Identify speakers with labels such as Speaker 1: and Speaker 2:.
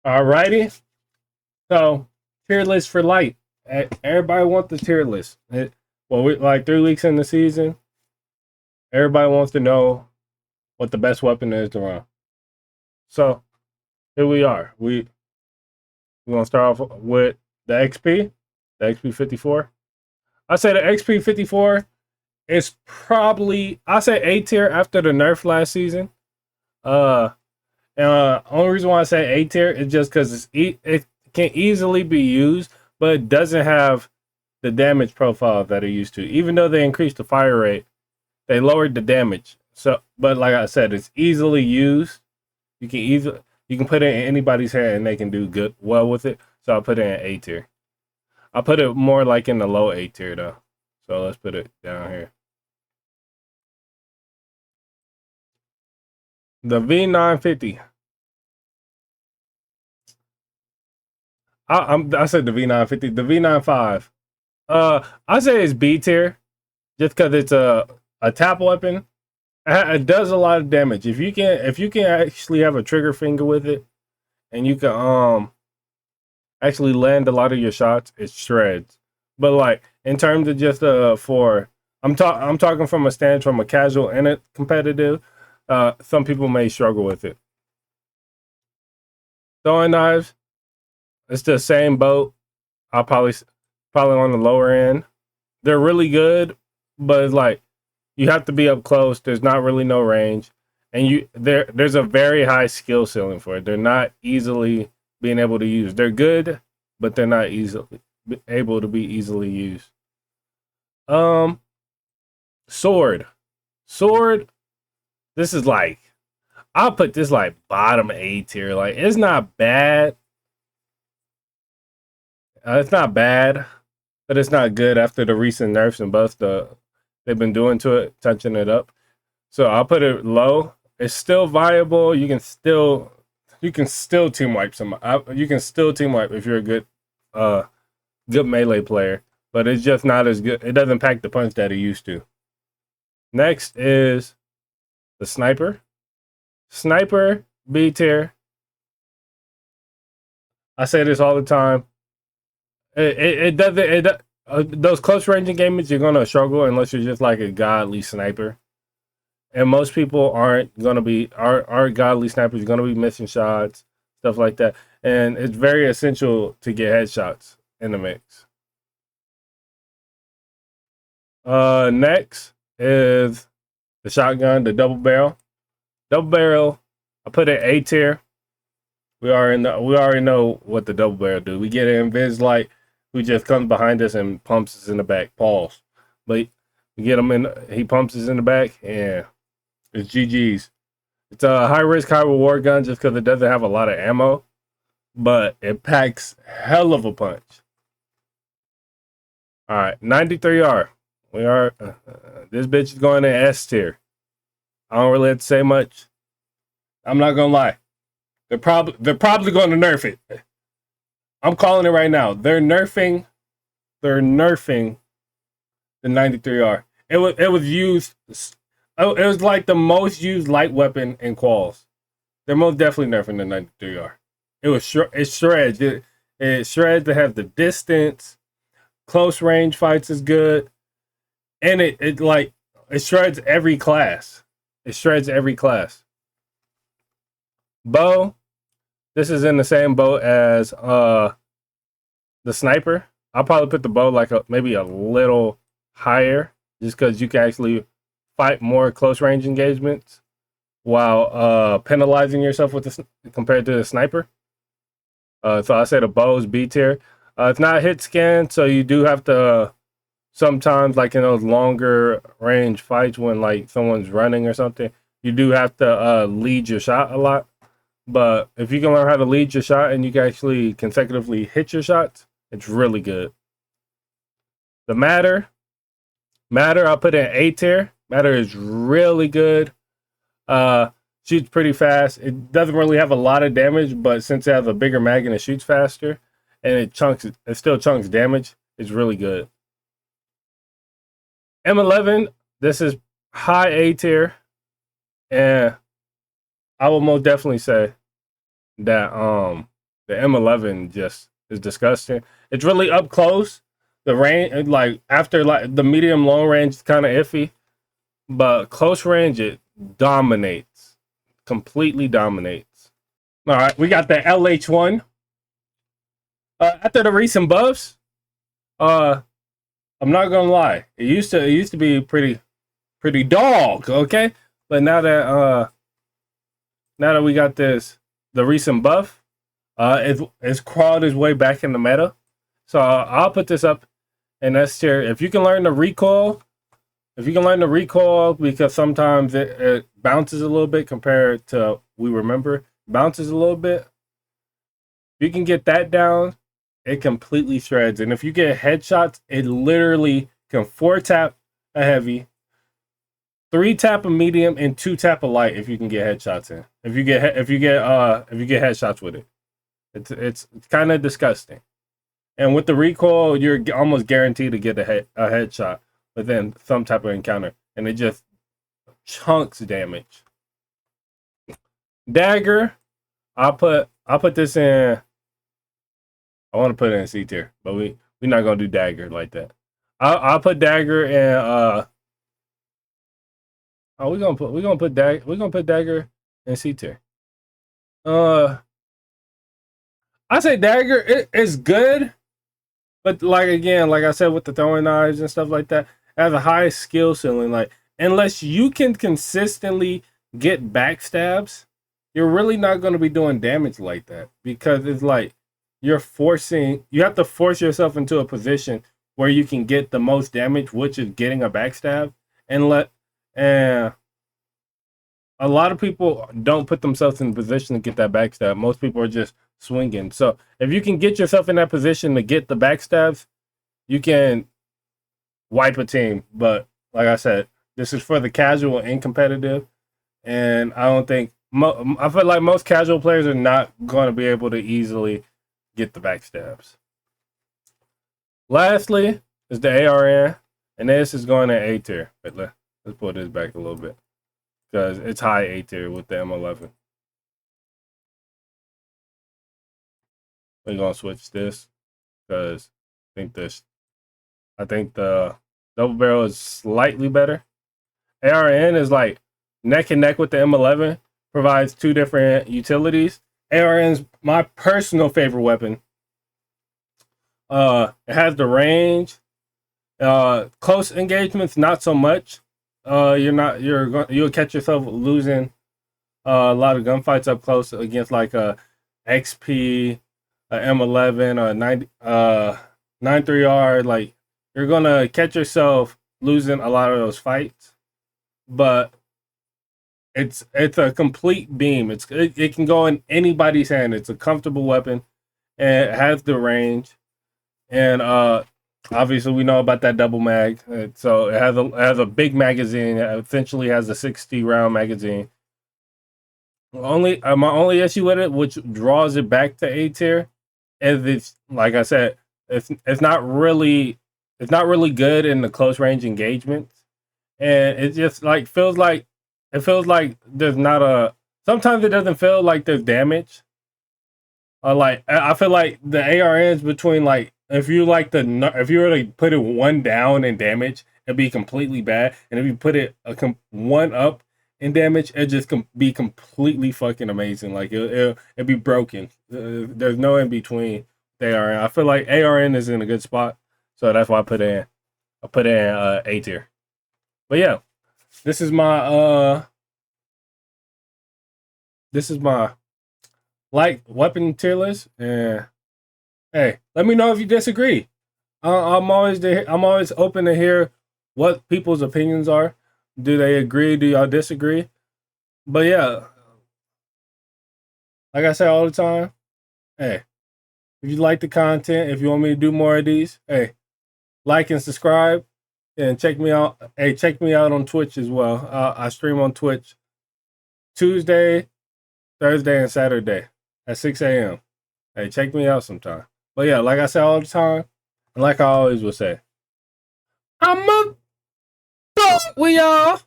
Speaker 1: Alrighty. So tier list for light. Everybody wants the tier list. Well, we like 3 weeks in the season. Everybody wants to know what the best weapon is to run. So here we are. We gonna start off with the XP, the XP 54. I say the XP 54 is probably I say A tier after the nerf last season. Uh, only reason why I say A tier is just because it can easily be used, but it doesn't have the damage profile that it used to. Even though they increased the fire rate, they lowered the damage. So, but like I said, it's easily used. You can put it in anybody's hand and they can do well with it. So I put it in A tier. I put it more like in the low A tier though. So let's put it down here. The V950. I said the V950. The V95. I say it's B tier just because it's a tap weapon. It does a lot of damage. If you can actually have a trigger finger with it, and you can actually land a lot of your shots, it shreds. But like in terms of just for I'm talking from a stance from a casual and a competitive. Some people may struggle with it. Throwing knives, it's the same boat. I'll probably on the lower end. They're really good, but it's like you have to be up close. There's not really no range, and there's a very high skill ceiling for it. They're not easily being able to use. They're good, but they're not easily able to be easily used. Um, sword, sword. This is like I'll put this like bottom A tier. Like it's not bad. It's not bad, but it's not good after the recent nerfs and buffs they've been doing to it, touching it up. So I'll put it low. It's still viable. You can still team wipe some. You can still team wipe if you're a good melee player, but it's just not as good. It doesn't pack the punch that it used to. Next is the sniper. Sniper B tier. I say this all the time. It doesn't. Those close range games, you're gonna struggle unless you're just like a godly sniper. And most people aren't godly snipers. You're gonna be missing shots, stuff like that. And it's very essential to get headshots in the mix. Next is the shotgun, the double barrel. Double barrel, I put it A tier. We already know what the double barrel do. We get an invis light who just comes behind us and pumps us in the back. Pause. But we get him in. He pumps us in the back, and it's GG's. It's a high risk, high reward gun just because it doesn't have a lot of ammo, but it packs hell of a punch. All right, 93R. We are this bitch is going in S tier. I don't really have to say much. I'm not gonna lie. They're probably going to nerf it. I'm calling it right now. They're nerfing the 93R. It was used. It was like the most used light weapon in quals. They're most definitely nerfing the 93R. It shreds. It shreds. It has the distance. Close range fights is good, and it shreds every class. It shreds every class. Bow. This is in the same boat as the sniper. I'll probably put the bow like maybe a little higher, just because you can actually fight more close range engagements while penalizing yourself with compared to the sniper. So I say the bow is B tier. It's not hit scan, so you do have to sometimes, like in those longer range fights when like someone's running or something, you do have to lead your shot a lot. But if you can learn how to lead your shot and you can actually consecutively hit your shots, it's really good. The matter, I'll put in A tier. Matter is really good. Shoots pretty fast. It doesn't really have a lot of damage, but since it has a bigger mag and it shoots faster, and it still chunks damage. It's really good. M11, this is high A tier, and I will most definitely say that The M11 just is disgusting. It's really up close. The range, like after like the medium long range, is kind of iffy, but close range it dominates, completely dominates. All right, we got the LH1. After the recent buffs, uh, I'm not gonna lie, it used to be pretty dog, okay, but now that we got the recent buff, it's crawled its way back in the meta. So I'll put this up in S tier. If you can learn the recoil, because sometimes it bounces a little bit compared to we remember, bounces a little bit. If you can get that down, it completely shreds. And if you get headshots, it literally can 4-tap a heavy, 3-tap a medium, and 2-tap a light. If you can get headshots in, if you get headshots with it, it's kind of disgusting. And with the recoil, you're almost guaranteed to get a headshot within some type of encounter, and it just chunks damage. Dagger, I'll put this in. I want to put it in C tier, but we're not gonna do dagger like that. I'll put dagger in. We're gonna put dagger in C tier. I say dagger is good, but like again, like I said with the throwing knives and stuff like that, it has a high skill ceiling. Like unless you can consistently get backstabs, you're really not going to be doing damage like that, because it's like you have to force yourself into a position where you can get the most damage, which is getting a backstab, and a lot of people don't put themselves in a position to get that backstab. Most people are just swinging. So if you can get yourself in that position to get the backstabs, you can wipe a team. But like I said, this is for the casual and competitive, and I don't think I feel like most casual players are not going to be able to easily get the backstabs. Lastly is the ARN, and this is going to A tier. But let's pull this back a little bit, because it's high A tier with the M11. We're gonna switch this because I think the double barrel is slightly better. ARN is like neck and neck with the M11, provides two different utilities. ARN is my personal favorite weapon. It has the range. Close engagements, not so much. You'll catch yourself losing a lot of gunfights up close against like a XP, a M11, or a 93R. Like you're gonna catch yourself losing a lot of those fights, but it's a complete beam. It can go in anybody's hand. It's a comfortable weapon, and it has the range, and obviously we know about that double mag. So it has a big magazine. It essentially has a 60-round magazine. My only issue with it, which draws it back to A tier, is it's like I said, it's not really good in the close range engagements, and it just like feels like there's not a. Sometimes it doesn't feel like there's damage. Like I feel like the ARNs between like if you were to put it one down in damage, it'd be completely bad, and if you put it one up in damage, it just be completely fucking amazing. Like it'd be broken. There's no in between the ARN. I feel like ARN is in a good spot, so that's why I put it in A tier. But yeah, this is my like weapon tier list, and hey, let me know if you disagree. I'm always open to hear what people's opinions are. Do they agree? Do y'all disagree? But yeah, like I say all the time, hey, if you like the content, if you want me to do more of these, hey, like and subscribe, and check me out. Hey, check me out on Twitch as well. I stream on Twitch Tuesday, Thursday, and Saturday at 6 a.m. Hey, check me out sometime. But yeah, like I say all the time, and like I always will say, I'm a fuck with y'all.